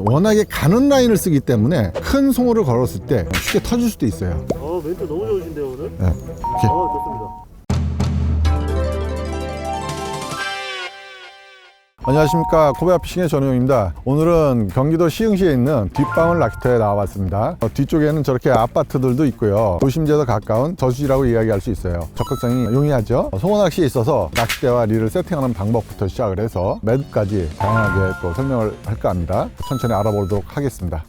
워낙에 가는 라인을 쓰기 때문에 큰 송어를 걸었을 때 쉽게 터질 수도 있어요. 멘트 너무 좋으신데요 오늘? 네. 이렇게. 좋습니다. 안녕하십니까, 코베아 피싱의 전우영입니다. 오늘은 경기도 시흥시에 있는 뒷방울 낚시터에 나와봤습니다. 뒤쪽에는 저렇게 아파트들도 있고요, 도심지에서 가까운 저수지라고 이야기할 수 있어요. 접근성이 용이하죠. 송어 낚시에 있어서 낚싯대와 릴을 세팅하는 방법부터 시작을 해서 매듭까지 다양하게 또 설명을 할까 합니다. 천천히 알아보도록 하겠습니다.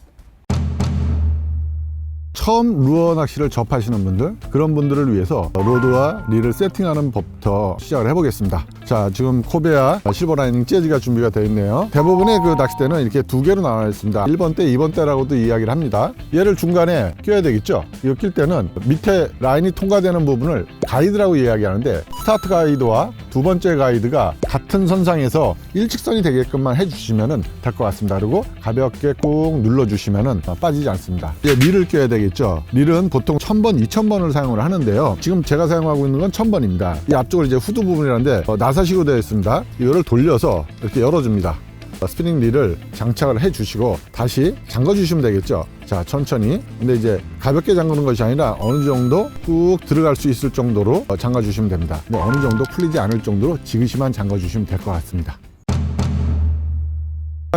처음 루어 낚시를 접하시는 분들, 그런 분들을 위해서 로드와 릴을 세팅하는 법부터 시작을 해보겠습니다. 자, 지금 코베아 실버라이닝 재즈가 준비가 되어 있네요. 대부분의 그 낚싯대는 이렇게 두 개로 나눠 있습니다. 1번 대, 2번 대라고도 이야기를 합니다. 얘를 중간에 껴야 되겠죠. 이거 낄 때는 밑에 라인이 통과되는 부분을 가이드라고 이야기하는데, 스타트 가이드와 두 번째 가이드가 같은 선상에서 일직선이 되게끔만 해주시면 될 것 같습니다. 그리고 가볍게 꾹 눌러주시면 빠지지 않습니다. 이제 릴을 껴야 되겠죠. 릴은 보통 1000번, 2000번을 사용을 하는데요. 지금 제가 사용하고 있는 건 1000번입니다. 이 앞쪽을 이제 후드 부분이라는데 나사식으로 되어 있습니다. 이거를 돌려서 이렇게 열어줍니다. 스피닝 릴을 장착을 해 주시고 다시 잠궈 주시면 되겠죠. 자, 천천히. 근데 이제 가볍게 잠그는 것이 아니라 어느 정도 꾹 들어갈 수 있을 정도로 잠가 주시면 됩니다. 근데 어느 정도 풀리지 않을 정도로 지그시만 잠가 주시면 될 것 같습니다.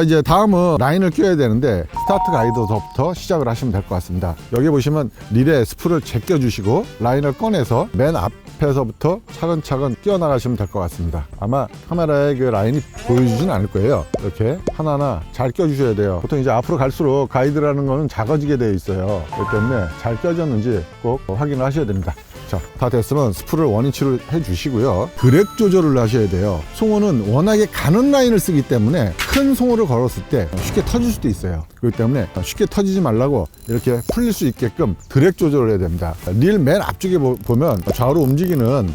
이제 다음은 라인을 껴야 되는데, 스타트 가이드부터 시작을 하시면 될 것 같습니다. 여기 보시면 릴에 스풀을 제껴 주시고 라인을 꺼내서 맨 앞에서부터 차근차근 끼워 나가시면 될 것 같습니다. 아마 카메라에 그 라인이 보여주진 않을 거예요. 이렇게 하나하나 잘 껴 주셔야 돼요. 보통 이제 앞으로 갈수록 가이드라는 거는 작아지게 되어 있어요. 그렇기 때문에 잘 껴졌는지 꼭 확인을 하셔야 됩니다. 자, 다 됐으면 스풀을 원위치로 해주시고요. 드랙 조절을 하셔야 돼요. 송어는 워낙에 가는 라인을 쓰기 때문에 큰 송어를 걸었을 때 쉽게 터질 수도 있어요. 그렇기 때문에 쉽게 터지지 말라고 이렇게 풀릴 수 있게끔 드랙 조절을 해야 됩니다. 릴 맨 앞쪽에 보면 좌우로 움직이는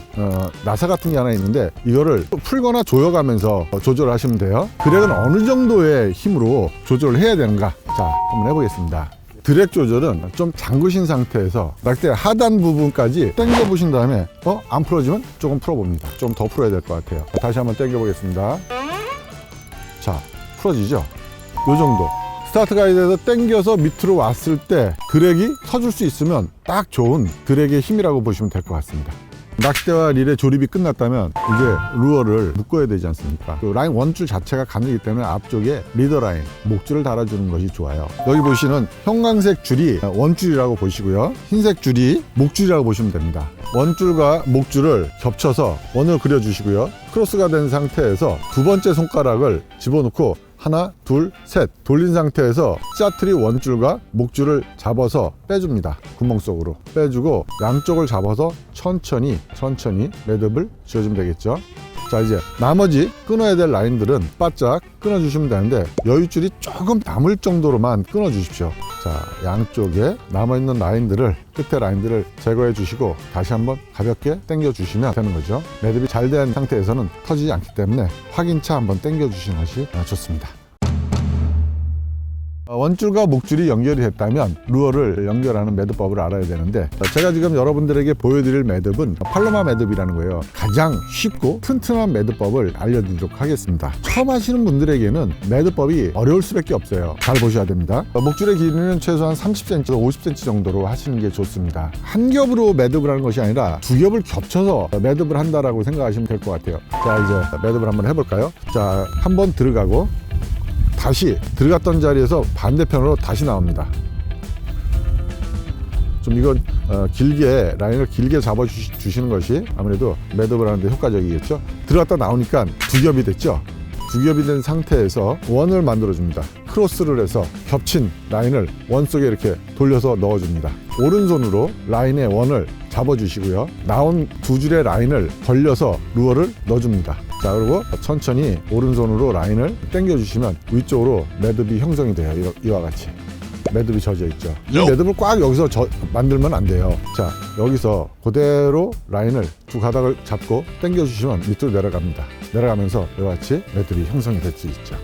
나사 같은 게 하나 있는데, 이거를 풀거나 조여가면서 조절을 하시면 돼요. 드랙은 어느 정도의 힘으로 조절을 해야 되는가, 자, 한번 해보겠습니다. 드랙 조절은 좀 잠그신 상태에서 낚싯대 하단 부분까지 당겨 보신 다음에 안 풀어지면 조금 풀어봅니다. 좀 더 풀어야 될 것 같아요. 다시 한번 당겨 보겠습니다. 자, 풀어지죠? 요 정도. 스타트 가이드에서 당겨서 밑으로 왔을 때 드랙이 서줄 수 있으면 딱 좋은 드랙의 힘이라고 보시면 될 것 같습니다. 낚싯대와 릴의 조립이 끝났다면 이제 루어를 묶어야 되지 않습니까? 그 라인 원줄 자체가 가늘기 때문에 앞쪽에 리더 라인, 목줄을 달아주는 것이 좋아요. 여기 보시는 형광색 줄이 원줄이라고 보시고요, 흰색 줄이 목줄이라고 보시면 됩니다. 원줄과 목줄을 겹쳐서 원을 그려주시고요, 크로스가 된 상태에서 두 번째 손가락을 집어넣고 하나, 둘, 셋 돌린 상태에서 짜투리 원줄과 목줄을 잡아서 빼줍니다. 구멍 속으로 빼주고 양쪽을 잡아서 천천히 매듭을 지어주면 되겠죠. 자, 이제 나머지 끊어야 될 라인들은 바짝 끊어주시면 되는데, 여유줄이 조금 남을 정도로만 끊어주십시오. 자, 양쪽에 남아있는 라인들을, 끝에 라인들을 제거해 주시고 다시 한번 가볍게 당겨 주시면 되는 거죠. 매듭이 잘 된 상태에서는 터지지 않기 때문에 확인차 한번 당겨 주시는 것이 좋습니다. 원줄과 목줄이 연결이 됐다면 루어를 연결하는 매듭법을 알아야 되는데, 제가 지금 여러분들에게 보여드릴 매듭은 팔로마 매듭이라는 거예요. 가장 쉽고 튼튼한 매듭법을 알려드리도록 하겠습니다. 처음 하시는 분들에게는 매듭법이 어려울 수밖에 없어요. 잘 보셔야 됩니다. 목줄의 길이는 최소한 30cm에서 50cm 정도로 하시는 게 좋습니다. 한 겹으로 매듭을 하는 것이 아니라 두 겹을 겹쳐서 매듭을 한다라고 생각하시면 될 것 같아요. 자, 이제 매듭을 한번 해볼까요? 자, 한번 들어가고 다시 들어갔던 자리에서 반대편으로 다시 나옵니다. 좀 이건 길게, 라인을 길게 잡아 주시는 것이 아무래도 매듭을 하는데 효과적이겠죠. 들어갔다 나오니까 두 겹이 됐죠. 두 겹이 된 상태에서 원을 만들어 줍니다. 크로스를 해서 겹친 라인을 원 속에 이렇게 돌려서 넣어 줍니다. 오른손으로 라인의 원을 잡아 주시고요, 나온 두 줄의 라인을 벌려서 루어를 넣어 줍니다. 자, 그리고 천천히 오른손으로 라인을 당겨 주시면 위쪽으로 매듭이 형성이 돼요. 이와 같이 매듭이 젖어 있죠. 이 매듭을 꽉 여기서 만들면 안 돼요. 자, 여기서 그대로 라인을 두 가닥을 잡고 당겨 주시면 밑으로 내려갑니다. 내려가면서 이와 같이 매듭이 형성이 될 수 있죠.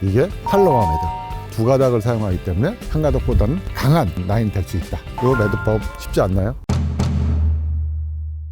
이게 팔로마 매듭. 두 가닥을 사용하기 때문에 한 가닥보다는 강한 라인이 될 수 있다. 이 매듭법 쉽지 않나요?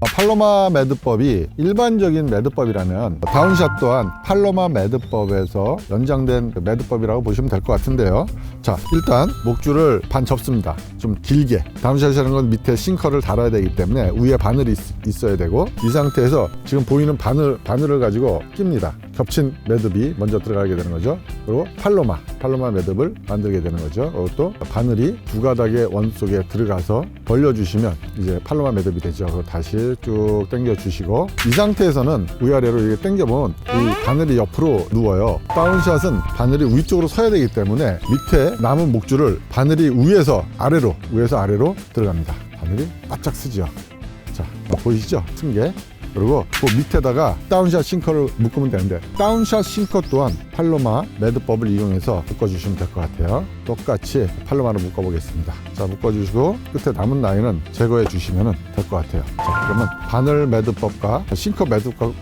팔로마 매듭법이 일반적인 매듭법이라면 다운샷 또한 팔로마 매듭법에서 연장된 매듭법이라고 보시면 될 것 같은데요. 자, 일단 목줄을 반 접습니다. 좀 길게. 다운샷이라는 건 밑에 싱커를 달아야 되기 때문에 위에 바늘이 있어야 되고, 이 상태에서 지금 보이는 바늘을 가지고 낍니다. 겹친 매듭이 먼저 들어가게 되는 거죠. 그리고 팔로마 매듭을 만들게 되는 거죠. 그리고 또 바늘이 두 가닥의 원 속에 들어가서 벌려주시면 이제 팔로마 매듭이 되죠. 그리고 다시 쭉 당겨 주시고, 이 상태에서는 위아래로 이렇게 당겨보면 이 바늘이 옆으로 누워요. 다운샷은 바늘이 위쪽으로 서야 되기 때문에 밑에 남은 목줄을 바늘이 위에서 아래로 들어갑니다. 바늘이 바짝 쓰죠. 자, 보이시죠? 쓴 게. 그리고 그 밑에다가 다운샷 싱커를 묶으면 되는데, 다운샷 싱커 또한 팔로마 매듭법을 이용해서 묶어주시면 될 것 같아요. 똑같이 팔로마를 묶어보겠습니다. 자, 묶어주시고 끝에 남은 라인은 제거해 주시면 될 것 같아요. 자, 그러면 바늘 매듭법과 싱커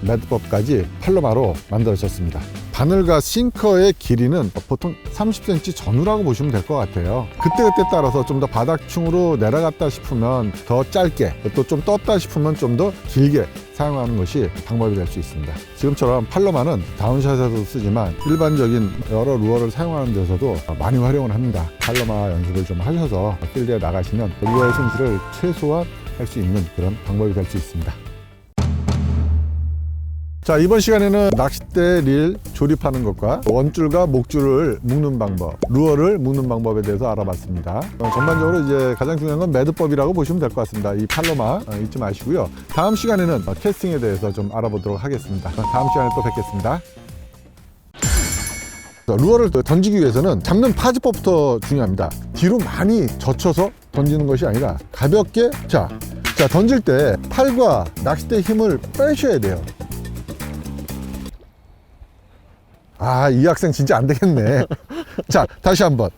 매듭법까지 팔로마로 만들어졌습니다. 바늘과 싱커의 길이는 보통 30cm 전후라고 보시면 될 것 같아요. 그때그때 따라서 좀 더 바닥층으로 내려갔다 싶으면 더 짧게, 또 좀 떴다 싶으면 좀 더 길게 사용하는 것이 방법이 될 수 있습니다. 지금처럼 팔로마는 다운샷에도 쓰지만 일반적인 여러 루어를 사용하는 데서도 많이 활용을 합니다. 팔로마 연습을 좀 하셔서 필드에 나가시면 루어의 손실을 최소화할 수 있는 그런 방법이 될 수 있습니다. 자, 이번 시간에는 낚싯대 릴 조립하는 것과 원줄과 목줄을 묶는 방법, 루어를 묶는 방법에 대해서 알아봤습니다. 전반적으로 이제 가장 중요한 건 매듭법이라고 보시면 될 것 같습니다. 이 팔로마 잊지 마시고요. 다음 시간에는 캐스팅에 대해서 좀 알아보도록 하겠습니다. 다음 시간에 또 뵙겠습니다. 루어를 던지기 위해서는 잡는 파지법부터 중요합니다. 뒤로 많이 젖혀서 던지는 것이 아니라 가볍게, 자 던질 때 팔과 낚싯대 힘을 빼셔야 돼요. 이 학생 진짜 안 되겠네. 자, 다시 한번.